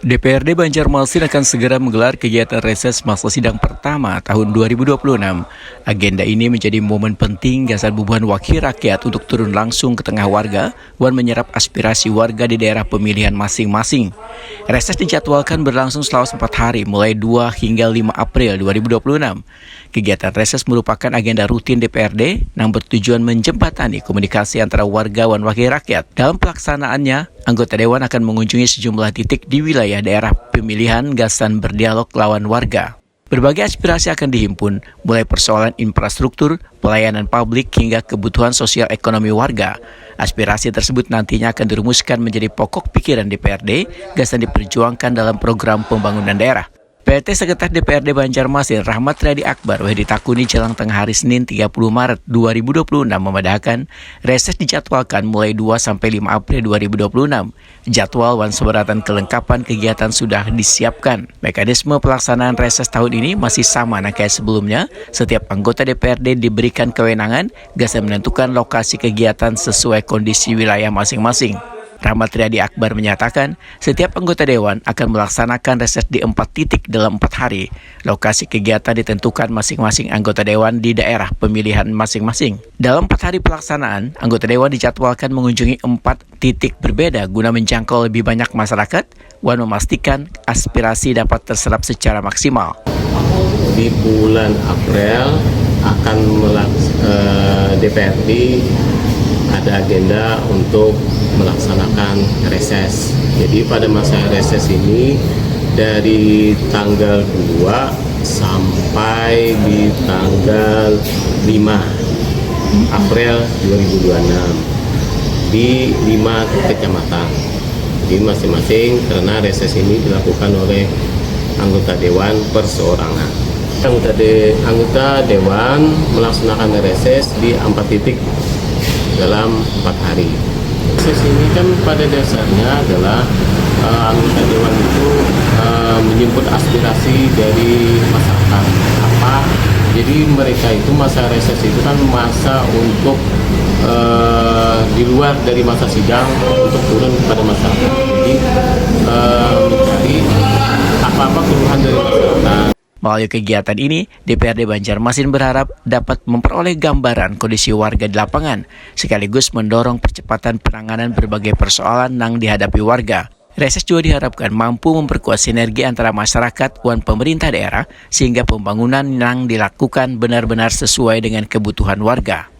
DPRD Banjarmasin akan segera menggelar kegiatan reses masa sidang pertama tahun 2026. Agenda ini menjadi momen penting Gasan Bubuhan Wakil Rakyat untuk turun langsung ke tengah warga dan menyerap aspirasi warga di daerah pemilihan masing-masing. Reses dijadwalkan berlangsung selama 4 hari mulai 2 hingga 5 April 2026. Kegiatan reses merupakan agenda rutin DPRD yang bertujuan menjembatani komunikasi antara warga dan wakil rakyat. Dalam pelaksanaannya, anggota Dewan akan mengunjungi sejumlah titik di wilayah daerah pemilihan Gasan berdialog lawan warga. Berbagai aspirasi akan dihimpun, mulai persoalan infrastruktur, pelayanan publik, hingga kebutuhan sosial ekonomi warga. Aspirasi tersebut nantinya akan dirumuskan menjadi pokok pikiran DPRD, Gasan diperjuangkan dalam program pembangunan daerah. PLT Sekretaris DPRD Banjarmasin Rahmat Riyadi Akbar ditakuni jelang tengah hari Senin 30 Maret 2026 memedahkan reses dijadwalkan mulai 2-5 April 2026. Jadwal dan seberatan kelengkapan kegiatan sudah disiapkan. Mekanisme pelaksanaan reses tahun ini masih sama kayak sebelumnya. Setiap anggota DPRD diberikan kewenangan Gasan menentukan lokasi kegiatan sesuai kondisi wilayah masing-masing. Rahmat Riyadi Akbar menyatakan, setiap anggota Dewan akan melaksanakan reses di 4 titik dalam 4 hari. Lokasi kegiatan ditentukan masing-masing anggota Dewan di daerah pemilihan masing-masing. Dalam 4 hari pelaksanaan, anggota Dewan dijadwalkan mengunjungi 4 titik berbeda guna menjangkau lebih banyak masyarakat dan memastikan aspirasi dapat terserap secara maksimal. Di bulan April akan DPRD ada agenda untuk melaksanakan reses. Jadi pada masa reses ini dari tanggal 2 sampai di tanggal 5 April 2026 di 5 kecamatan. Jadi masing-masing karena reses ini dilakukan oleh anggota Dewan perseorangan. Anggota Dewan melaksanakan reses di 4 titik dalam 4 hari. Reses ini kan pada dasarnya adalah anggota Dewan itu menjemput aspirasi dari masyarakat. Jadi mereka itu masa reses itu kan masa untuk di luar dari masa sidang untuk turun kepada masyarakat. Jadi mencari apa-apa keluhan dari masyarakat. Melalui kegiatan ini, DPRD Banjarmasin berharap dapat memperoleh gambaran kondisi warga di lapangan, sekaligus mendorong percepatan penanganan berbagai persoalan yang dihadapi warga. Reses juga diharapkan mampu memperkuat sinergi antara masyarakat dan pemerintah daerah, sehingga pembangunan yang dilakukan benar-benar sesuai dengan kebutuhan warga.